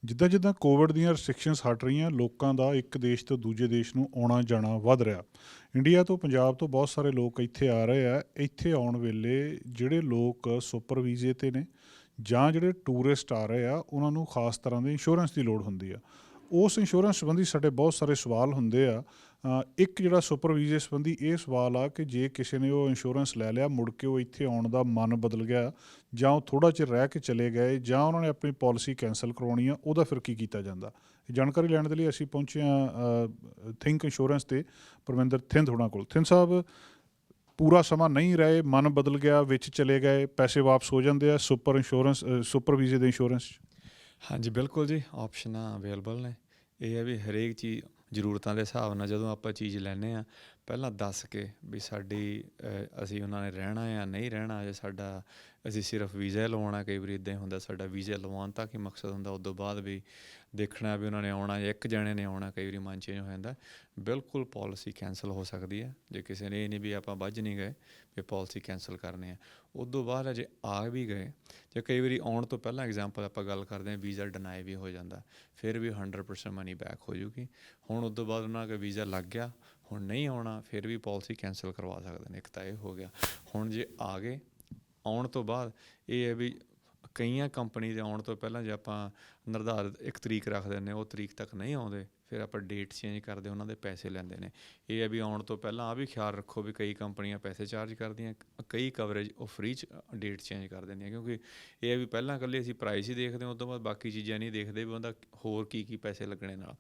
ਜਿੱਦਾਂ ਜਿੱਦਾਂ ਕੋਵਿਡ ਦੀਆਂ ਰਿਸਟ੍ਰਿਕਸ਼ਨਸ ਹਟ ਰਹੀਆਂ, ਲੋਕਾਂ ਦਾ ਇੱਕ ਦੇਸ਼ ਤੋਂ ਦੂਜੇ ਦੇਸ਼ ਨੂੰ ਆਉਣਾ ਜਾਣਾ ਵੱਧ ਰਿਹਾ। ਇੰਡੀਆ ਤੋਂ, ਪੰਜਾਬ ਤੋਂ ਬਹੁਤ ਸਾਰੇ ਲੋਕ ਇੱਥੇ ਆ ਰਹੇ ਆ। ਇੱਥੇ ਆਉਣ ਵੇਲੇ ਜਿਹੜੇ ਲੋਕ ਸੁਪਰ ਵੀਜ਼ੇ 'ਤੇ ਨੇ ਜਾਂ ਜਿਹੜੇ ਟੂਰਿਸਟ ਆ ਰਹੇ ਆ, ਉਹਨਾਂ ਨੂੰ ਖਾਸ ਤਰ੍ਹਾਂ ਦੇ ਇੰਸ਼ੋਰੈਂਸ ਦੀ ਲੋੜ ਹੁੰਦੀ ਆ। ਉਸ ਇੰਸ਼ੋਰੈਂਸ ਸੰਬੰਧੀ ਸਾਡੇ ਬਹੁਤ ਸਾਰੇ ਸਵਾਲ ਹੁੰਦੇ ਆ। ਇੱਕ ਜਿਹੜਾ ਸੁਪਰ ਵੀਜ਼ੇ ਸੰਬੰਧੀ ਇਹ ਸਵਾਲ ਆ ਕਿ ਜੇ ਕਿਸੇ ਨੇ ਉਹ ਇੰਸ਼ੋਰੈਂਸ ਲੈ ਲਿਆ, ਮੁੜ ਕੇ ਉਹ ਇੱਥੇ ਆਉਣ ਦਾ ਮਨ ਬਦਲ ਗਿਆ, ਜਾਂ ਉਹ ਥੋੜ੍ਹਾ ਚਿਰ ਰਹਿ ਕੇ ਚਲੇ ਗਏ, ਜਾਂ ਉਹਨਾਂ ਨੇ ਆਪਣੀ ਪਾਲਿਸੀ ਕੈਂਸਲ ਕਰਵਾਉਣੀ ਆ, ਉਹਦਾ ਫਿਰ ਕੀ ਕੀਤਾ ਜਾਂਦਾ? ਇਹ ਜਾਣਕਾਰੀ ਲੈਣ ਦੇ ਲਈ ਅਸੀਂ ਪਹੁੰਚੇ ਹਾਂ ਥਿੰਕ ਇੰਸ਼ੋਰੈਂਸ 'ਤੇ ਪਰਮਿੰਦਰ ਥਿੰਦ ਹੋਣਾ ਕੋਲ। ਥਿੰਦ ਸਾਹਿਬ, ਪੂਰਾ ਸਮਾਂ ਨਹੀਂ ਰਹੇ, ਮਨ ਬਦਲ ਗਿਆ, ਵਿੱਚ ਚਲੇ ਗਏ, ਪੈਸੇ ਵਾਪਸ ਹੋ ਜਾਂਦੇ ਆ ਸੁਪਰ ਵੀਜ਼ੇ ਦੇ ਇੰਸ਼ੋਰੈਂਸ 'ਚ? ਹਾਂਜੀ ਬਿਲਕੁਲ ਜੀ, ਆਪਸ਼ਨਾਂ ਅਵੇਲੇਬਲ ਨੇ। ਇਹ ਹੈ ਵੀ ਹਰੇਕ ਚੀਜ਼ ਜ਼ਰੂਰਤਾਂ ਦੇ ਹਿਸਾਬ ਨਾਲ ਜਦੋਂ ਆਪਾਂ ਚੀਜ਼ ਲੈਂਦੇ ਹਾਂ, ਪਹਿਲਾਂ ਦੱਸ ਕੇ ਵੀ ਸਾਡੀ ਅਸੀਂ ਉਹਨਾਂ ਨੇ ਰਹਿਣਾ ਜਾਂ ਨਹੀਂ ਰਹਿਣਾ, ਜਾਂ ਸਾਡਾ ਅਸੀਂ ਸਿਰਫ ਵੀਜ਼ਾ ਲਵਾਉਣਾ। ਕਈ ਵਾਰੀ ਇੱਦਾਂ ਹੀ ਹੁੰਦਾ, ਸਾਡਾ ਵੀਜ਼ਾ ਲਵਾਉਣ ਤੱਕ ਹੀ ਮਕਸਦ ਹੁੰਦਾ, ਉਸ ਤੋਂ ਬਾਅਦ ਵੀ ਦੇਖਣਾ ਵੀ ਉਹਨਾਂ ਨੇ ਆਉਣਾ ਜਾਂ ਇੱਕ ਜਣੇ ਨੇ ਆਉਣਾ। ਕਈ ਵਾਰੀ ਮਨ ਚੇਂਜ ਹੋ ਜਾਂਦਾ। ਬਿਲਕੁਲ ਪੋਲਿਸੀ ਕੈਂਸਲ ਹੋ ਸਕਦੀ ਹੈ ਜੇ ਕਿਸੇ ਨੇ ਇਹ ਨਹੀਂ ਵੀ ਆਪਾਂ ਬੱਝ ਨਹੀਂ ਗਏ ਵੀ ਪੋਲਿਸੀ ਕੈਂਸਲ ਕਰਨੀ ਹੈ। ਉਸ ਤੋਂ ਬਾਅਦ ਜੇ ਆ ਵੀ ਗਏ, ਜਾਂ ਕਈ ਵਾਰੀ ਆਉਣ ਤੋਂ ਪਹਿਲਾਂ ਐਗਜ਼ਾਮਪਲ ਆਪਾਂ ਗੱਲ ਕਰਦੇ ਹਾਂ, ਵੀਜ਼ਾ ਡਿਨਾਈ ਵੀ ਹੋ ਜਾਂਦਾ, ਫਿਰ ਵੀ 100% ਮਨੀ ਬੈਕ ਹੋ ਜੂਗੀ। ਹੁਣ ਉਸ ਤੋਂ ਬਾਅਦ ਉਹਨਾਂ ਦਾ ਵੀਜ਼ਾ ਲੱਗ ਗਿਆ, ਹੁਣ ਨਹੀਂ ਆਉਣਾ, ਫਿਰ ਵੀ ਪੋਲਿਸੀ ਕੈਂਸਲ ਕਰਵਾ ਸਕਦੇ ਨੇ। ਇੱਕ ਤਾਂ ਇਹ ਹੋ ਗਿਆ। ਹੁਣ ਜੇ ਆ ਗਏ, ਆਉਣ ਤੋਂ ਬਾਅਦ ਇਹ ਹੈ ਵੀ ਕਈਆਂ ਕੰਪਨੀ ਦੇ ਆਉਣ ਤੋਂ ਪਹਿਲਾਂ ਜੇ ਆਪਾਂ ਨਿਰਧਾਰਿਤ ਇੱਕ ਤਰੀਕ ਰੱਖ ਦਿੰਦੇ, ਉਹ ਤਰੀਕ ਤੱਕ ਨਹੀਂ ਆਉਂਦੇ, ਫਿਰ ਆਪਾਂ ਡੇਟ ਚੇਂਜ ਕਰਦੇ, ਉਹਨਾਂ ਦੇ ਪੈਸੇ ਲੈਂਦੇ ਨੇ। ਇਹ ਹੈ ਵੀ ਆਉਣ ਤੋਂ ਪਹਿਲਾਂ ਆ ਵੀ ਖਿਆਲ ਰੱਖੋ ਵੀ ਕਈ ਕੰਪਨੀਆਂ ਪੈਸੇ ਚਾਰਜ ਕਰਦੀਆਂ, ਕਈ ਕਵਰੇਜ ਉਹ ਫ੍ਰੀ 'ਚ ਡੇਟ ਚੇਂਜ ਕਰ ਦਿੰਦੀਆਂ। ਕਿਉਂਕਿ ਇਹ ਹੈ ਵੀ ਪਹਿਲਾਂ ਇਕੱਲੇ ਅਸੀਂ ਪ੍ਰਾਈਸ ਹੀ ਦੇਖਦੇ ਹਾਂ, ਉਸ ਤੋਂ ਬਾਅਦ ਬਾਕੀ ਚੀਜ਼ਾਂ ਨਹੀਂ ਦੇਖਦੇ ਵੀ ਉਹਦਾ ਹੋਰ ਕੀ ਕੀ ਪੈਸੇ ਲੱਗਣੇ ਨਾਲ।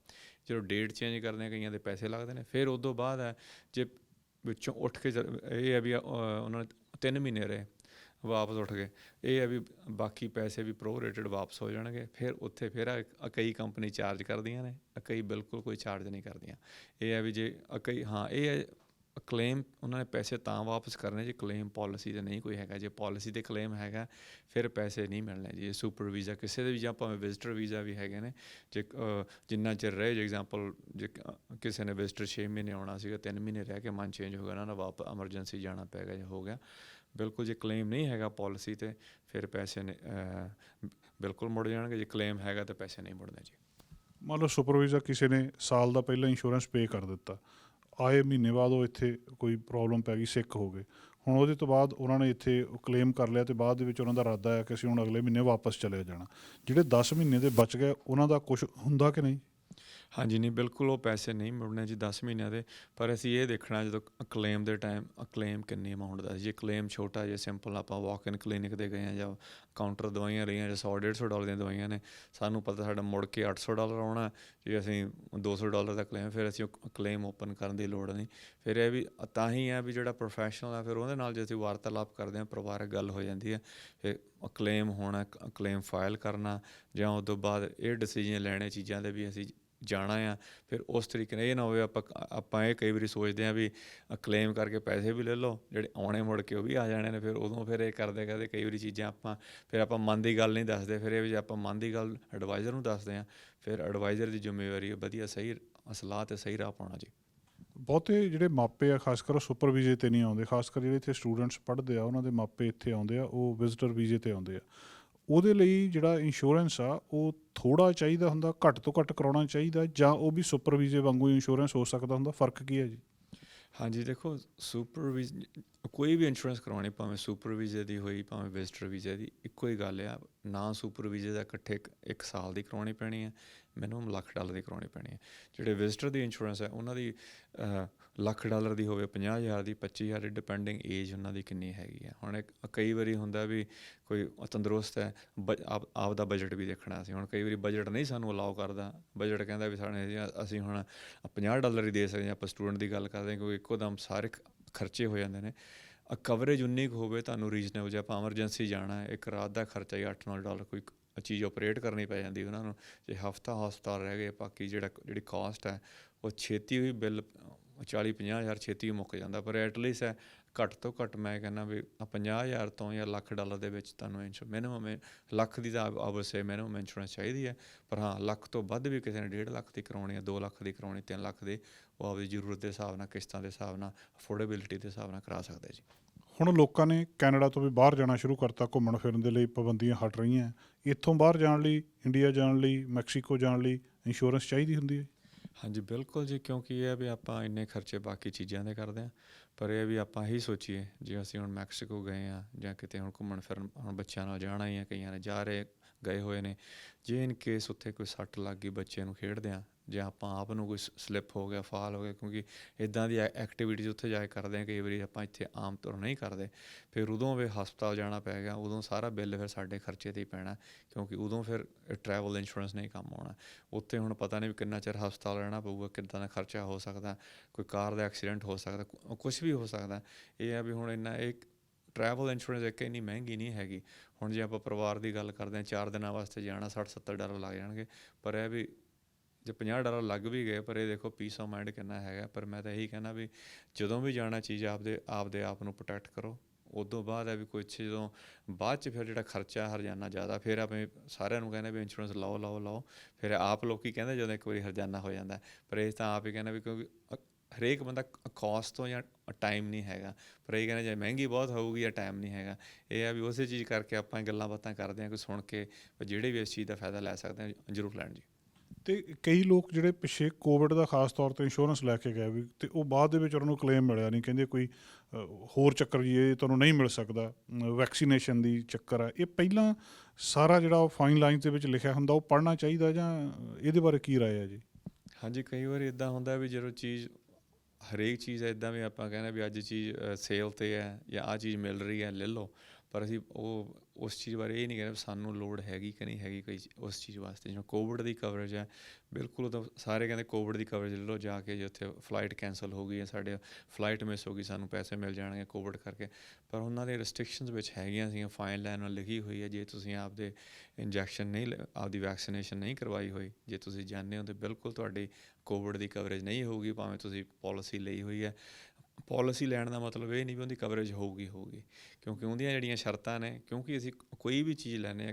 ਜਦੋਂ ਡੇਟ ਚੇਂਜ ਕਰਦੇ ਹਾਂ, ਕਈਆਂ ਦੇ ਪੈਸੇ ਲੱਗਦੇ ਨੇ। ਫਿਰ ਉਸ ਤੋਂ ਬਾਅਦ ਹੈ ਜੇ ਵਿੱਚੋਂ ਉੱਠ ਕੇ ਇਹ ਹੈ ਵੀ ਉਹਨਾਂ ਨੇ 3 ਮਹੀਨੇ ਰਹੇ, ਵਾਪਸ ਉੱਠ ਗਏ, ਇਹ ਹੈ ਵੀ ਬਾਕੀ ਪੈਸੇ ਵੀ ਪ੍ਰੋ ਰੇਟਡ ਵਾਪਸ ਹੋ ਜਾਣਗੇ। ਫਿਰ ਉੱਥੇ ਫਿਰ ਕਈ ਕੰਪਨੀ ਚਾਰਜ ਕਰਦੀਆਂ ਨੇ, ਕਈ ਬਿਲਕੁਲ ਕੋਈ ਚਾਰਜ ਨਹੀਂ ਕਰਦੀਆਂ। ਇਹ ਹੈ ਵੀ ਜੇ ਕਈ ਹਾਂ ਇਹ ਹੈ ਕਲੇਮ ਉਹਨਾਂ ਨੇ ਪੈਸੇ ਤਾਂ ਵਾਪਸ ਕਰਨੇ ਜੇ ਕਲੇਮ ਪੋਲਿਸੀ 'ਤੇ ਨਹੀਂ ਕੋਈ ਹੈਗਾ। ਜੇ ਪੋਲਿਸੀ 'ਤੇ ਕਲੇਮ ਹੈਗਾ, ਫਿਰ ਪੈਸੇ ਨਹੀਂ ਮਿਲਣੇ ਜੀ। ਸੁਪਰ ਵੀਜ਼ਾ ਕਿਸੇ ਦੇ ਵੀ, ਜਾਂ ਭਾਵੇਂ ਵਿਜ਼ਟਰ ਵੀਜ਼ਾ ਵੀ ਹੈਗੇ ਨੇ, ਜੇ ਜਿੰਨਾ ਚਿਰ ਰਹੇ, ਜੇ ਐਗਜ਼ਾਮਪਲ ਜੇ ਕਿਸੇ ਨੇ ਵਿਜ਼ਟਰ 6 ਮਹੀਨੇ ਆਉਣਾ ਸੀਗਾ, 3 ਮਹੀਨੇ ਰਹਿ ਕੇ ਮਨ ਚੇਂਜ ਹੋ ਗਿਆ, ਉਹਨਾਂ ਦਾ ਵਾਪਸ ਐਮਰਜੈਂਸੀ ਜਾਣਾ ਪੈ ਗਿਆ ਜਾਂ ਹੋ ਗਿਆ, ਬਿਲਕੁਲ ਜੇ ਕਲੇਮ ਨਹੀਂ ਹੈਗਾ ਪੋਲਿਸੀ 'ਤੇ, ਫਿਰ ਪੈਸੇ ਨੇ ਬਿਲਕੁਲ ਮੁੜ ਜਾਣਗੇ। ਜੇ ਕਲੇਮ ਹੈਗਾ ਤਾਂ ਪੈਸੇ ਨਹੀਂ ਮੁੜਨੇ ਜੀ। ਮੰਨ ਲਓ ਸੁਪਰ ਵੀਜ਼ਾ ਕਿਸੇ ਨੇ ਸਾਲ ਦਾ ਪਹਿਲਾਂ ਇੰਸ਼ੋਰੈਂਸ ਪੇ ਕਰ ਦਿੱਤਾ, ਆਏ ਮਹੀਨੇ ਬਾਅਦ ਉਹ ਇੱਥੇ ਕੋਈ ਪ੍ਰੋਬਲਮ ਪੈ ਗਈ, ਸਿੱਕ ਹੋ ਗਏ, ਹੁਣ ਉਹਦੇ ਤੋਂ ਬਾਅਦ ਉਹਨਾਂ ਨੇ ਇੱਥੇ ਕਲੇਮ ਕਰ ਲਿਆ, ਅਤੇ ਬਾਅਦ ਦੇ ਵਿੱਚ ਉਹਨਾਂ ਦਾ ਇਰਾਦਾ ਹੈ ਕਿ ਅਸੀਂ ਹੁਣ ਅਗਲੇ ਮਹੀਨੇ ਵਾਪਸ ਚਲੇ ਜਾਣਾ। ਜਿਹੜੇ 10 ਮਹੀਨੇ ਦੇ ਬਚ ਗਏ, ਉਹਨਾਂ ਦਾ ਕੁਛ ਹੁੰਦਾ ਕਿ ਨਹੀਂ? ਹਾਂਜੀ ਨਹੀਂ, ਬਿਲਕੁਲ ਉਹ ਪੈਸੇ ਨਹੀਂ ਮੁੜਨੇ ਜੀ 10 ਮਹੀਨਿਆਂ ਦੇ। ਪਰ ਅਸੀਂ ਇਹ ਦੇਖਣਾ ਜਦੋਂ ਕਲੇਮ ਦੇ ਟਾਈਮ ਕਲੇਮ ਕਿੰਨੀ ਅਮਾਊਂਟ ਦਾ। ਜੇ ਕਲੇਮ ਛੋਟਾ, ਜੇ ਸਿੰਪਲ ਆਪਾਂ ਵਾਕ ਇਨ ਕਲੀਨਿਕ 'ਤੇ ਗਏ ਹਾਂ, ਜਾਂ ਕਾਊਂਟਰ ਦਵਾਈਆਂ ਰਹੀਆਂ, ਜਾਂ $100-150 ਦੀਆਂ ਦਵਾਈਆਂ ਨੇ, ਸਾਨੂੰ ਪਤਾ ਸਾਡਾ ਮੁੜ ਕੇ $800 ਆਉਣਾ, ਜੇ ਅਸੀਂ $200 ਦਾ ਕਲੇਮ, ਫਿਰ ਅਸੀਂ ਉਹ ਕਲੇਮ ਓਪਨ ਕਰਨ ਦੀ ਲੋੜ ਨਹੀਂ। ਫਿਰ ਇਹ ਵੀ ਤਾਂ ਹੀ ਹੈ ਵੀ ਜਿਹੜਾ ਪ੍ਰੋਫੈਸ਼ਨਲ ਹੈ, ਫਿਰ ਉਹਦੇ ਨਾਲ ਜੇ ਅਸੀਂ ਵਾਰਤਾਲਾਪ ਕਰਦੇ ਹਾਂ, ਪਰਿਵਾਰਕ ਗੱਲ ਹੋ ਜਾਂਦੀ ਹੈ। ਫਿਰ ਕਲੇਮ ਹੋਣਾ, ਕਲੇਮ ਫਾਈਲ ਕਰਨਾ, ਜਾਂ ਉਸ ਤੋਂ ਬਾਅਦ ਇਹ ਡਿਸੀਜ਼ਨ ਲੈਣੇ ਚੀਜ਼ਾਂ ਦੇ ਵੀ ਅਸੀਂ ਜਾਣਾ ਆ। ਫਿਰ ਉਸ ਤਰੀਕੇ ਨਾਲ ਇਹ ਨਾ ਹੋਵੇ ਆਪਾਂ ਇਹ ਕਈ ਵਾਰੀ ਸੋਚਦੇ ਹਾਂ ਵੀ ਕਲੇਮ ਕਰਕੇ ਪੈਸੇ ਵੀ ਲੈ ਲਓ, ਜਿਹੜੇ ਆਉਣੇ ਮੁੜ ਕੇ ਉਹ ਵੀ ਆ ਜਾਣੇ ਨੇ। ਫਿਰ ਉਦੋਂ ਫਿਰ ਇਹ ਕਰਦੇ ਕਈ ਵਾਰੀ ਚੀਜ਼ਾਂ ਆਪਾਂ ਮਨ ਦੀ ਗੱਲ ਨਹੀਂ ਦੱਸਦੇ। ਫਿਰ ਇਹ ਵੀ ਜੇ ਆਪਾਂ ਮਨ ਦੀ ਗੱਲ ਐਡਵਾਈਜ਼ਰ ਨੂੰ ਦੱਸਦੇ ਹਾਂ, ਫਿਰ ਐਡਵਾਈਜ਼ਰ ਦੀ ਜ਼ਿੰਮੇਵਾਰੀ ਹੈ ਵਧੀਆ ਸਹੀ ਸਲਾਹ ਅਤੇ ਸਹੀ ਰਾਹ ਪਾਉਣਾ ਜੀ। ਬਹੁਤੇ ਜਿਹੜੇ ਮਾਪੇ ਆ, ਖਾਸ ਕਰ ਉਹ ਸੁਪਰ ਵੀਜ਼ੇ 'ਤੇ ਨਹੀਂ ਆਉਂਦੇ, ਖਾਸ ਕਰ ਜਿਹੜੇ ਇੱਥੇ ਸਟੂਡੈਂਟਸ ਪੜ੍ਹਦੇ ਆ, ਉਹਨਾਂ ਦੇ ਮਾਪੇ ਇੱਥੇ ਆਉਂਦੇ ਆ, ਉਹ ਵਿਜ਼ਟਰ ਵੀਜ਼ੇ 'ਤੇ ਆਉਂਦੇ ਆ। ਉਹਦੇ ਲਈ ਜਿਹੜਾ ਇੰਸ਼ੋਰੈਂਸ ਆ, ਉਹ ਥੋੜ੍ਹਾ ਚਾਹੀਦਾ ਹੁੰਦਾ, ਘੱਟ ਤੋਂ ਘੱਟ ਕਰਾਉਣਾ ਚਾਹੀਦਾ, ਜਾਂ ਉਹ ਵੀ ਸੁਪਰ ਵੀਜ਼ੇ ਵਾਂਗੂ ਇੰਸ਼ੋਰੈਂਸ ਹੋ ਸਕਦਾ ਹੁੰਦਾ? ਫ਼ਰਕ ਕੀ ਹੈ ਜੀ? ਹਾਂਜੀ ਦੇਖੋ, ਸੁਪਰ ਵੀਜ਼ਾ ਕੋਈ ਵੀ ਇੰਸ਼ੋਰੈਂਸ ਕਰਵਾਉਣੀ, ਭਾਵੇਂ ਸੁਪਰ ਵੀਜ਼ੇ ਦੀ ਹੋਈ, ਭਾਵੇਂ ਵਿਜ਼ਟਰ ਵੀਜ਼ੇ ਦੀ, ਇੱਕੋ ਹੀ ਗੱਲ ਆ। ਨਾ ਸੁਪਰ ਵੀਜ਼ੇ ਦਾ ਇਕੱਠੇ ਇੱਕ ਸਾਲ ਦੀ ਕਰਵਾਉਣੀ ਪੈਣੀ ਹੈ, ਮਿਨੀਮਮ $1,00,000 ਦੀ ਕਰਵਾਉਣੀ ਪੈਣੀ ਹੈ। ਜਿਹੜੇ ਵਿਜ਼ਟਰ ਦੀ ਇੰਸ਼ੋਰੈਂਸ ਹੈ, ਉਹਨਾਂ ਦੀ $1,00,000 ਦੀ ਹੋਵੇ, 50,000 ਦੀ, 25,000 ਦੀ, ਡਿਪੈਂਡਿੰਗ ਏਜ ਉਹਨਾਂ ਦੀ ਕਿੰਨੀ ਹੈਗੀ ਹੈ। ਹੁਣ ਕਈ ਵਾਰੀ ਹੁੰਦਾ ਵੀ ਕੋਈ ਤੰਦਰੁਸਤ ਹੈ, ਆਪ ਦਾ ਬਜਟ ਵੀ ਦੇਖਣਾ ਅਸੀਂ। ਹੁਣ ਕਈ ਵਾਰੀ ਬਜਟ ਨਹੀਂ ਸਾਨੂੰ ਅਲਾਓ ਕਰਦਾ, ਬਜਟ ਕਹਿੰਦਾ ਵੀ ਅਸੀਂ ਹੁਣ $50 ਹੀ ਦੇ ਸਕਦੇ ਹਾਂ। ਆਪਾਂ ਸਟੂਡੈਂਟ ਦੀ ਗੱਲ ਕਰਦੇ ਹਾਂ, ਕਿਉਂਕਿ ਇੱਕੋ ਦਮ ਸਾਰੇ ਖਰਚੇ ਹੋ ਜਾਂਦੇ ਨੇ। ਕਵਰੇਜ ਉਨੀ ਕੁ ਹੋਵੇ ਤੁਹਾਨੂੰ ਰੀਜ਼ਨੇਬਲ, ਜੇ ਆਪਾਂ ਐਮਰਜੈਂਸੀ ਜਾਣਾ ਹੈ, ਇੱਕ ਰਾਤ ਦਾ ਖਰਚਾ ਹੀ $8-9, ਕੋਈ ਚੀਜ਼ ਓਪਰੇਟ ਕਰਨੀ ਪੈ ਜਾਂਦੀ ਉਹਨਾਂ ਨੂੰ। ਜੇ ਹਫ਼ਤਾ ਹਸਪਤਾਲ ਰਹਿ ਗਏ, ਬਾਕੀ ਜਿਹੜੀ ਕਾਸਟ ਹੈ ਉਹ ਛੇਤੀ ਵੀ ਬਿੱਲ 40-50,000 ਛੇਤੀ ਮੁੱਕ ਜਾਂਦਾ। ਪਰ ਐਟਲੀਸਟ ਹੈ ਘੱਟ ਤੋਂ ਘੱਟ ਮੈਂ ਕਹਿੰਦਾ ਵੀ 50,000 ਤੋਂ ਜਾਂ $1,00,000 ਦੇ ਵਿੱਚ ਤੁਹਾਨੂੰ ਮਿਨੀਮਮ ਲੱਖ ਦੀ ਤਾਂ ਅਵশ্যੇ ਮਿਨੀਮਮ ਇੰਸ਼ੋਰੈਂਸ ਚਾਹੀਦੀ ਹੈ। ਪਰ ਹਾਂ, ਲੱਖ ਤੋਂ ਵੱਧ ਵੀ ਕਿਸੇ ਨੇ 1.5 ਲੱਖ ਦੀ ਕਰਵਾਉਣੀ ਹੈ, 2 ਲੱਖ ਦੀ ਕਰਵਾਉਣੀ, 3 ਲੱਖ ਦੀ, ਉਹ ਆਪਦੀ ਜ਼ਰੂਰਤ ਦੇ ਹਿਸਾਬ ਨਾਲ, ਕਿਸ਼ਤਾਂ ਦੇ ਹਿਸਾਬ ਨਾਲ, ਅਫੋਰਡੇਬਿਲਿਟੀ ਦੇ ਹਿਸਾਬ ਨਾਲ ਕਰਾ ਸਕਦੇ ਜੀ। ਹੁਣ ਲੋਕਾਂ ਨੇ ਕੈਨੇਡਾ ਤੋਂ ਵੀ ਬਾਹਰ ਜਾਣਾ ਸ਼ੁਰੂ ਕਰਤਾ, ਘੁੰਮਣ ਫਿਰਨ ਦੇ ਲਈ ਪਾਬੰਦੀਆਂ ਹਟ ਰਹੀਆਂ। ਇੱਥੋਂ ਬਾਹਰ ਜਾਣ ਲਈ, ਇੰਡੀਆ ਜਾਣ ਲਈ, ਮੈਕਸੀਕੋ ਜਾਣ ਲਈ ਇੰਸ਼ੋਰੈਂਸ ਚਾਹੀਦੀ ਹੁੰਦੀ ਹੈ? ਹਾਂਜੀ ਬਿਲਕੁਲ ਜੀ, ਕਿਉਂਕਿ ਇਹ ਹੈ ਵੀ ਆਪਾਂ ਇੰਨੇ ਖਰਚੇ ਬਾਕੀ ਚੀਜ਼ਾਂ ਦੇ ਕਰਦੇ ਹਾਂ, ਪਰ ਇਹ ਵੀ ਆਪਾਂ ਇਹੀ ਸੋਚੀਏ ਜੇ ਅਸੀਂ ਹੁਣ ਮੈਕਸੀਕੋ ਗਏ ਹਾਂ ਜਾਂ ਕਿਤੇ ਹੁਣ ਘੁੰਮਣ ਫਿਰਨ, ਹੁਣ ਬੱਚਿਆਂ ਨਾਲ ਜਾਣਾ ਹੀ ਆ, ਕਈਆਂ ਨੇ ਜਾ ਰਹੇ ਗਏ ਹੋਏ ਨੇ, ਜੇ ਇਨ ਕੇਸ ਉੱਥੇ ਕੋਈ ਸੱਟ ਲੱਗ ਗਈ ਬੱਚੇ ਨੂੰ ਖੇਡਦਿਆਂ, ਜਾਂ ਆਪਾਂ ਆਪ ਨੂੰ ਕੋਈ ਸਲਿੱਪ ਹੋ ਗਿਆ, ਫਾਲ ਹੋ ਗਿਆ, ਕਿਉਂਕਿ ਇੱਦਾਂ ਦੀ ਐਕਟੀਵਿਟੀਜ਼ ਉੱਥੇ ਜਾ ਕੇ ਕਰਦੇ ਹਾਂ, ਕਈ ਵਾਰੀ ਆਪਾਂ ਇੱਥੇ ਆਮ ਤੌਰ ਨਹੀਂ ਕਰਦੇ, ਫਿਰ ਉਦੋਂ ਵੀ ਹਸਪਤਾਲ ਜਾਣਾ ਪੈ ਗਿਆ, ਉਦੋਂ ਸਾਰਾ ਬਿੱਲ ਫਿਰ ਸਾਡੇ ਖਰਚੇ 'ਤੇ ਹੀ ਪੈਣਾ, ਕਿਉਂਕਿ ਉਦੋਂ ਫਿਰ ਟਰੈਵਲ ਇੰਸ਼ੋਰੈਂਸ ਨਹੀਂ ਕੰਮ ਆਉਣਾ। ਉੱਥੇ ਹੁਣ ਪਤਾ ਨਹੀਂ ਵੀ ਕਿੰਨਾ ਚਿਰ ਹਸਪਤਾਲ ਰਹਿਣਾ ਪਊਗਾ, ਕਿੱਦਾਂ ਦਾ ਖਰਚਾ ਹੋ ਸਕਦਾ, ਕੋਈ ਕਾਰ ਦਾ ਐਕਸੀਡੈਂਟ ਹੋ ਸਕਦਾ, ਕੁਛ ਵੀ ਹੋ ਸਕਦਾ। ਇਹ ਆ ਵੀ ਹੁਣ ਇੰਨਾ ਇੱਕ ਟਰੈਵਲ ਇੰਸ਼ੋਰੈਂਸ ਇੱਕ ਇੰਨੀ ਮਹਿੰਗੀ ਨਹੀਂ ਹੈਗੀ। ਹੁਣ ਜੇ ਆਪਾਂ ਪਰਿਵਾਰ ਦੀ ਗੱਲ ਕਰਦੇ ਹਾਂ, 4 ਦਿਨਾਂ ਵਾਸਤੇ ਜਾਣਾ $60-70 ਲੱਗ ਜਾਣਗੇ, ਪਰ ਇਹ ਵੀ ਜੇ $50 ਲੱਗ ਵੀ ਗਏ, ਪਰ ਇਹ ਦੇਖੋ ਪੀਸ ਆਫ ਮਾਈਂਡ ਕਿੰਨਾ ਹੈਗਾ। ਪਰ ਮੈਂ ਤਾਂ ਇਹੀ ਕਹਿਣਾ ਵੀ ਜਦੋਂ ਵੀ ਜਾਣਾ ਚੀਜ਼ ਆਪਦੇ ਆਪ ਨੂੰ ਪ੍ਰੋਟੈਕਟ ਕਰੋ। ਉਦੋਂ ਬਾਅਦ ਹੈ ਵੀ ਕੁਛ ਜਦੋਂ ਬਾਅਦ 'ਚ ਫਿਰ ਜਿਹੜਾ ਖਰਚਾ ਹਰਜਾਨਾ ਜ਼ਿਆਦਾ, ਫਿਰ ਆਪਣੇ ਸਾਰਿਆਂ ਨੂੰ ਕਹਿੰਦੇ ਵੀ ਇੰਸ਼ੋਰੈਂਸ ਲਾਓ, ਫਿਰ ਆਪ ਲੋਕ ਕਹਿੰਦੇ ਜਦੋਂ ਇੱਕ ਵਾਰੀ ਹਰਜਾਨਾ ਹੋ ਜਾਂਦਾ, ਪਰ ਇਹ ਤਾਂ ਆਪ ਹੀ ਕਹਿੰਦਾ ਵੀ ਕਿਉਂਕਿ ਹਰੇਕ ਬੰਦਾ ਕੋਸਟ ਤੋਂ ਜਾਂ ਟਾਈਮ ਨਹੀਂ ਹੈਗਾ, ਪਰ ਇਹ ਕਹਿੰਦੇ ਜੇ ਮਹਿੰਗੀ ਬਹੁਤ ਹੋਊਗੀ ਜਾਂ ਟਾਈਮ ਨਹੀਂ ਹੈਗਾ। ਇਹ ਆ ਵੀ ਉਸੇ ਚੀਜ਼ ਕਰਕੇ ਆਪਾਂ ਗੱਲਾਂ ਬਾਤਾਂ ਕਰਦੇ ਹਾਂ, ਕੋਈ ਸੁਣ ਕੇ ਜਿਹੜੇ ਵੀ ਇਸ ਚੀਜ਼ ਦਾ ਫਾਇਦਾ ਲੈ ਸਕਦੇ ਹਾਂ ਜ਼ਰੂਰ ਲੈਣ ਜੀ। ਅਤੇ ਕਈ ਲੋਕ ਜਿਹੜੇ ਪਿੱਛੇ ਕੋਵਿਡ ਦਾ ਖਾਸ ਤੌਰ 'ਤੇ ਇੰਸ਼ੋਰੈਂਸ ਲੈ ਕੇ ਗਏ ਵੀ, ਅਤੇ ਉਹ ਬਾਅਦ ਦੇ ਵਿੱਚ ਉਹਨਾਂ ਨੂੰ ਕਲੇਮ ਮਿਲਿਆ ਨਹੀਂ, ਕਹਿੰਦੇ ਕੋਈ ਹੋਰ ਚੱਕਰ ਜੀ ਇਹ ਤੁਹਾਨੂੰ ਨਹੀਂ ਮਿਲ ਸਕਦਾ, ਵੈਕਸੀਨੇਸ਼ਨ ਦੀ ਚੱਕਰ ਹੈ। ਇਹ ਪਹਿਲਾਂ ਸਾਰਾ ਜਿਹੜਾ ਉਹ ਫਾਈਨ ਲਾਈਨ ਦੇ ਵਿੱਚ ਲਿਖਿਆ ਹੁੰਦਾ ਉਹ ਪੜ੍ਹਨਾ ਚਾਹੀਦਾ, ਜਾਂ ਇਹਦੇ ਬਾਰੇ ਕੀ ਰਾਏ ਹੈ ਜੀ? ਹਾਂਜੀ ਕਈ ਵਾਰੀ ਇੱਦਾਂ ਹੁੰਦਾ ਵੀ ਜਦੋਂ ਚੀਜ਼ ਹਰੇਕ ਚੀਜ਼ ਹੈ ਇੱਦਾਂ ਵੀ ਆਪਾਂ ਕਹਿੰਦੇ ਵੀ ਅੱਜ ਚੀਜ਼ ਸੇਲ 'ਤੇ ਹੈ ਜਾਂ ਆਹ ਚੀਜ਼ ਮਿਲ ਰਹੀ ਹੈ ਲੈ ਲਓ, ਪਰ ਅਸੀਂ ਉਸ ਚੀਜ਼ ਬਾਰੇ ਇਹ ਨਹੀਂ ਕਹਿੰਦੇ ਸਾਨੂੰ ਲੋੜ ਹੈਗੀ ਕਿ ਨਹੀਂ ਹੈਗੀ ਕੋਈ ਉਸ ਚੀਜ਼ ਵਾਸਤੇ। ਜਿਵੇਂ ਕੋਵਿਡ ਦੀ ਕਵਰੇਜ ਹੈ, ਬਿਲਕੁਲ ਤਾਂ ਸਾਰੇ ਕਹਿੰਦੇ ਕੋਵਿਡ ਦੀ ਕਵਰੇਜ ਲੈ ਲਓ ਜਾ ਕੇ, ਜੇ ਉੱਥੇ ਫਲਾਈਟ ਕੈਂਸਲ ਹੋ ਗਈ ਜਾਂ ਸਾਡੇ ਫਲਾਈਟ ਮਿਸ ਹੋ ਗਈ ਸਾਨੂੰ ਪੈਸੇ ਮਿਲ ਜਾਣਗੇ ਕੋਵਿਡ ਕਰਕੇ, ਪਰ ਉਹਨਾਂ ਦੇ ਰਿਸਟ੍ਰਿਕਸ਼ਨਸ ਵਿੱਚ ਹੈਗੀਆਂ ਸੀਗੀਆਂ, ਫਾਈਨ ਲਾਈਨ ਨਾਲ ਲਿਖੀ ਹੋਈ ਹੈ ਜੇ ਤੁਸੀਂ ਆਪਦੇ ਇੰਜੈਕਸ਼ਨ ਨਹੀਂ ਆਪਦੀ ਵੈਕਸੀਨੇਸ਼ਨ ਨਹੀਂ ਕਰਵਾਈ ਹੋਈ, ਜੇ ਤੁਸੀਂ ਜਾਂਦੇ ਹੋ ਤਾਂ ਬਿਲਕੁਲ ਤੁਹਾਡੀ ਕੋਵਿਡ ਦੀ ਕਵਰੇਜ ਨਹੀਂ ਹੋਊਗੀ, ਭਾਵੇਂ ਤੁਸੀਂ ਪੋਲਿਸੀ ਲਈ ਹੋਈ ਹੈ। ਪੋਲਿਸੀ ਲੈਣ ਦਾ ਮਤਲਬ ਇਹ ਨਹੀਂ ਵੀ ਉਹਦੀ ਕਵਰੇਜ ਹੋਊਗੀ, ਕਿਉਂਕਿ ਉਹਦੀਆਂ ਜਿਹੜੀਆਂ ਸ਼ਰਤਾਂ ਨੇ, ਕਿਉਂਕਿ ਅਸੀਂ ਕੋਈ ਵੀ ਚੀਜ਼ ਲੈਂਦੇ ਹਾਂ,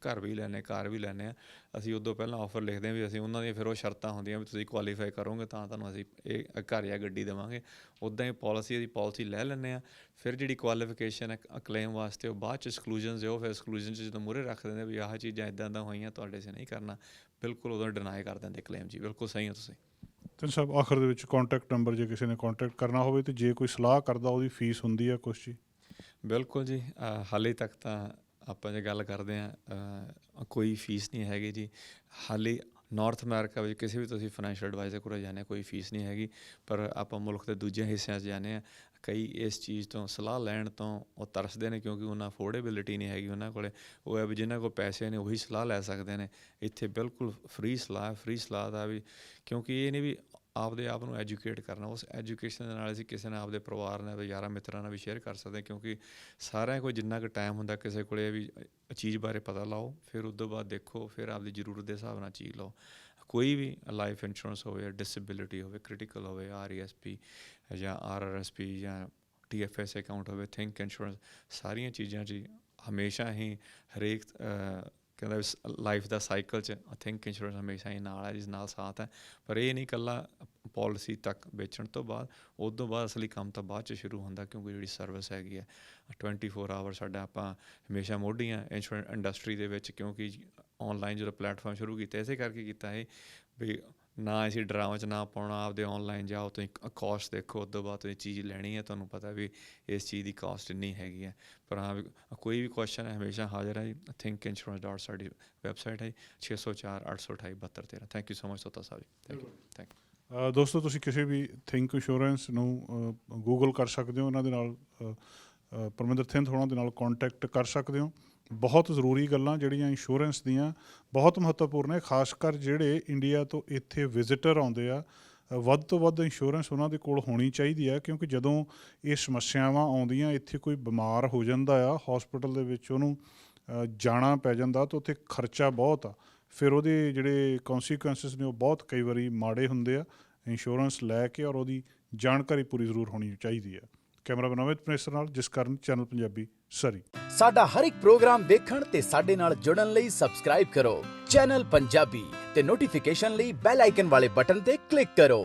ਘਰ ਵੀ ਲੈਂਦੇ ਹਾਂ, ਕਾਰ ਵੀ ਲੈਂਦੇ ਹਾਂ, ਅਸੀਂ ਉਦੋਂ ਪਹਿਲਾਂ ਆਫਰ ਲਿਖਦੇ ਹਾਂ ਵੀ ਅਸੀਂ ਉਹਨਾਂ ਦੀਆਂ ਫਿਰ ਉਹ ਸ਼ਰਤਾਂ ਹੁੰਦੀਆਂ ਵੀ ਤੁਸੀਂ ਕੁਆਲੀਫਾਈ ਕਰੋਗੇ ਤਾਂ ਤੁਹਾਨੂੰ ਅਸੀਂ ਇਹ ਘਰ ਜਾਂ ਗੱਡੀ ਦੇਵਾਂਗੇ। ਉੱਦਾਂ ਹੀ ਪੋਲਿਸੀ ਲੈ ਲੈਂਦੇ ਹਾਂ, ਫਿਰ ਜਿਹੜੀ ਕੁਆਲੀਫਿਕੇਸ਼ਨ ਹੈ ਕਲੇਮ ਵਾਸਤੇ ਉਹ ਬਾਅਦ 'ਚ ਐਕਸਕਲੂਜਨਸ ਉਹ ਫਿਰ ਐਕਸਕਲੂਜਨ 'ਚ ਜਦੋਂ ਮੂਹਰੇ ਰੱਖ ਦਿੰਦੇ ਵੀ ਆਹ ਚੀਜ਼ਾਂ ਇੱਦਾਂ ਹੋਈਆਂ ਤੁਹਾਡੇ 'ਚ ਨਹੀਂ ਕਰਨਾ, ਬਿਲਕੁਲ ਉਦੋਂ ਡਿਨਾਈ ਕਰ ਦਿੰਦੇ ਕਲੇਮ ਜੀ। ਬਿਲਕੁਲ ਸਹੀ ਹੋ ਤੁਸੀਂ। ਤਿੰਨ ਸਾਹਿਬ ਆਖਰ ਦੇ ਵਿੱਚ ਕਾਂਟੈਕਟ ਨੰਬਰ, ਜੇ ਕਿਸੇ ਨੇ ਕਾਂਟੈਕਟ ਕਰਨਾ ਹੋਵੇ ਅਤੇ ਜੇ ਕੋਈ ਸਲਾਹ ਕਰਦਾ ਉਹਦੀ ਫੀਸ ਹੁੰਦੀ ਹੈ ਕੁਛ ਜੀ? ਬਿਲਕੁਲ ਜੀ, ਹਾਲੇ ਤੱਕ ਤਾਂ ਆਪਾਂ ਜੇ ਗੱਲ ਕਰਦੇ ਹਾਂ ਕੋਈ ਫੀਸ ਨਹੀਂ ਹੈਗੀ ਜੀ। ਹਾਲੇ ਨਾਰਥ ਅਮਰੀਕਾ ਵਿੱਚ ਕਿਸੇ ਵੀ ਤੁਸੀਂ ਫਾਈਨੈਂਸ਼ੀਅਲ ਐਡਵਾਈਜ਼ਰ ਕੋਲ ਜਾਂਦੇ ਕੋਈ ਫੀਸ ਨਹੀਂ ਹੈਗੀ, ਪਰ ਆਪਾਂ ਮੁਲਕ ਦੇ ਦੂਜੇ ਹਿੱਸਿਆਂ 'ਚ ਜਾਂਦੇ ਹਾਂ, ਕਈ ਇਸ ਚੀਜ਼ ਤੋਂ ਸਲਾਹ ਲੈਣ ਤੋਂ ਉਹ ਤਰਸਦੇ ਨੇ, ਕਿਉਂਕਿ ਉਹਨਾਂ ਅਫੋਰਡੇਬਿਲਿਟੀ ਨਹੀਂ ਹੈਗੀ ਉਹਨਾਂ ਕੋਲ। ਉਹ ਹੈ ਵੀ ਜਿਨ੍ਹਾਂ ਕੋਲ ਪੈਸੇ ਨੇ ਉਹੀ ਸਲਾਹ ਲੈ ਸਕਦੇ ਨੇ। ਇੱਥੇ ਬਿਲਕੁਲ ਫ੍ਰੀ ਸਲਾਹ ਦਾ ਵੀ, ਕਿਉਂਕਿ ਇਹ ਨਹੀਂ ਵੀ ਆਪਦੇ ਆਪ ਨੂੰ ਐਜੂਕੇਟ ਕਰਨਾ, ਉਸ ਐਜੂਕੇਸ਼ਨ ਦੇ ਨਾਲ ਅਸੀਂ ਕਿਸੇ ਨਾਲ ਆਪਦੇ ਪਰਿਵਾਰ ਨਾਲ, ਯਾਰਾਂ ਮਿੱਤਰਾਂ ਨਾਲ ਵੀ ਸ਼ੇਅਰ ਕਰ ਸਕਦੇ, ਕਿਉਂਕਿ ਸਾਰਿਆਂ ਕੋਲ ਜਿੰਨਾ ਕੁ ਟਾਈਮ ਹੁੰਦਾ ਕਿਸੇ ਕੋਲ ਵੀ ਚੀਜ਼ ਬਾਰੇ ਪਤਾ ਲਾਓ, ਫਿਰ ਉਸ ਤੋਂ ਬਾਅਦ ਦੇਖੋ, ਫਿਰ ਆਪਦੀ ਜ਼ਰੂਰਤ ਦੇ ਹਿਸਾਬ ਨਾਲ ਚੀਜ਼ ਲਓ। ਕੋਈ ਵੀ ਲਾਈਫ ਇੰਸ਼ੋਰੈਂਸ ਹੋਵੇ, ਡਿਸੇਬਿਲਿਟੀ ਹੋਵੇ, ਕ੍ਰਿਟੀਕਲ ਹੋਵੇ, RESP ਜਾਂ RRSP ਜਾਂ TFS ਅਕਾਊਂਟ ਹੋਵੇ, ਥਿੰਕ ਇੰਸ਼ੋਰੈਂਸ, ਸਾਰੀਆਂ ਚੀਜ਼ਾਂ 'ਚ ਹਮੇਸ਼ਾ ਹੀ ਹਰੇਕ ਕਹਿੰਦਾ ਲਾਈਫ ਦਾ ਸਾਈਕਲ 'ਚ ਥਿੰਕ ਇੰਸ਼ੋਰੈਂਸ ਹਮੇਸ਼ਾ ਹੀ ਨਾਲ ਹੈ, ਜਿਸ ਨਾਲ ਸਾਥ ਹੈ। ਪਰ ਇਹ ਨਹੀਂ ਇਕੱਲਾ ਪੋਲਿਸੀ ਤੱਕ ਵੇਚਣ ਤੋਂ ਬਾਅਦ, ਉਸ ਤੋਂ ਬਾਅਦ ਅਸਲੀ ਕੰਮ ਤਾਂ ਬਾਅਦ 'ਚ ਸ਼ੁਰੂ ਹੁੰਦਾ, ਕਿਉਂਕਿ ਜਿਹੜੀ ਸਰਵਿਸ ਹੈਗੀ ਹੈ 24 ਆਵਰ ਸਾਡਾ, ਆਪਾਂ ਹਮੇਸ਼ਾ ਮੋਢੀ ਹਾਂ ਇੰਸ਼ੋਰੈਂਸ ਇੰਡਸਟਰੀ ਦੇ ਵਿੱਚ, ਕਿਉਂਕਿ ਔਨਲਾਈਨ ਜਦੋਂ ਪਲੇਟਫਾਰਮ ਸ਼ੁਰੂ ਕੀਤਾ ਇਸੇ ਕਰਕੇ ਕੀਤਾ ਇਹ ਵੀ ਨਾ ਅਸੀਂ ਡਰਾਮਾ 'ਚ ਨਾ ਪਾਉਣਾ, ਆਪਦੇ ਔਨਲਾਈਨ ਜਾਓ ਤੁਸੀਂ ਕੋਸਟ ਦੇਖੋ, ਉਸ ਤੋਂ ਬਾਅਦ ਤੁਸੀਂ ਚੀਜ਼ ਲੈਣੀ ਹੈ, ਤੁਹਾਨੂੰ ਪਤਾ ਵੀ ਇਸ ਚੀਜ਼ ਦੀ ਕਾਸਟ ਇੰਨੀ ਹੈਗੀ ਹੈ। ਪਰ ਹਾਂ ਵੀ ਕੋਈ ਵੀ ਕੁਐਸਚਨ ਹੈ ਹਮੇਸ਼ਾ ਹਾਜ਼ਰ ਹੈ ਜੀ। ਥਿੰਕ ਇੰਸ਼ੋਰੈਂਸ ਸਾਡੀ ਵੈਬਸਾਈਟ ਹੈ 604-828-7213। Thank you so much ਸੋਤਾ Sahib ji. Thank you. ਦੋਸਤੋ ਤੁਸੀਂ ਕਿਸੇ ਵੀ ਥਿੰਕ ਇੰਸ਼ੋਰੈਂਸ ਨੂੰ ਗੂਗਲ ਕਰ ਸਕਦੇ ਹੋ, ਉਹਨਾਂ ਦੇ ਨਾਲ ਪਰਮਿੰਦਰ ਥਿੰਦ ਹੋਣਾ ਦੇ ਨਾਲ ਕਾਂਟੈਕਟ ਕਰ ਸਕਦੇ ਹੋ। ਬਹੁਤ ਜ਼ਰੂਰੀ ਗੱਲਾਂ ਜਿਹੜੀਆਂ ਇੰਸ਼ੋਰੈਂਸ ਦੀਆਂ ਬਹੁਤ ਮਹੱਤਵਪੂਰਨ ਹੈ, ਖਾਸ ਕਰ ਜਿਹੜੇ ਇੰਡੀਆ ਤੋਂ ਇੱਥੇ ਵਿਜ਼ਿਟਰ ਆਉਂਦੇ ਆ, ਵੱਧ ਤੋਂ ਵੱਧ ਇੰਸ਼ੋਰੈਂਸ ਉਹਨਾਂ ਦੇ ਕੋਲ ਹੋਣੀ ਚਾਹੀਦੀ ਹੈ, ਕਿਉਂਕਿ ਜਦੋਂ ਇਹ ਸਮੱਸਿਆਵਾਂ ਆਉਂਦੀਆਂ, ਇੱਥੇ ਕੋਈ ਬਿਮਾਰ ਹੋ ਜਾਂਦਾ ਆ, ਹੌਸਪੀਟਲ ਦੇ ਵਿੱਚ ਉਹਨੂੰ ਜਾਣਾ ਪੈ ਜਾਂਦਾ ਤਾਂ ਉੱਥੇ ਖਰਚਾ ਬਹੁਤ ਆ, ਫਿਰ ਉਹਦੇ ਜਿਹੜੇ ਕੌਨਸੀਕੁਐਂਸਿਸ ਨੇ ਉਹ ਬਹੁਤ ਕਈ ਵਾਰੀ ਮਾੜੇ ਹੁੰਦੇ ਆ। ਇੰਸ਼ੋਰੈਂਸ ਲੈ ਕੇ ਔਰ ਉਹਦੀ ਜਾਣਕਾਰੀ ਪੂਰੀ ਜ਼ਰੂਰ ਹੋਣੀ ਚਾਹੀਦੀ ਹੈ। ਕੈਮਰਾਮੈਨ ਅਮਿਤ ਪ੍ਰੇਸਰ ਨਾਲ ਜਸਕਰਨ, ਚੈਨਲ ਪੰਜਾਬੀ, ਸਰੀ। ਸਾਡਾ ਹਰ ਇੱਕ ਪ੍ਰੋਗਰਾਮ ਦੇਖਣ ਤੇ ਸਾਡੇ ਨਾਲ ਜੁੜਨ ਲਈ ਸਬਸਕ੍ਰਾਈਬ ਕਰੋ ਚੈਨਲ ਪੰਜਾਬੀ ਤੇ ਨੋਟੀਫਿਕੇਸ਼ਨ ਲਈ ਬੈਲ ਆਈਕਨ ਵਾਲੇ ਬਟਨ ਤੇ ਕਲਿੱਕ ਕਰੋ।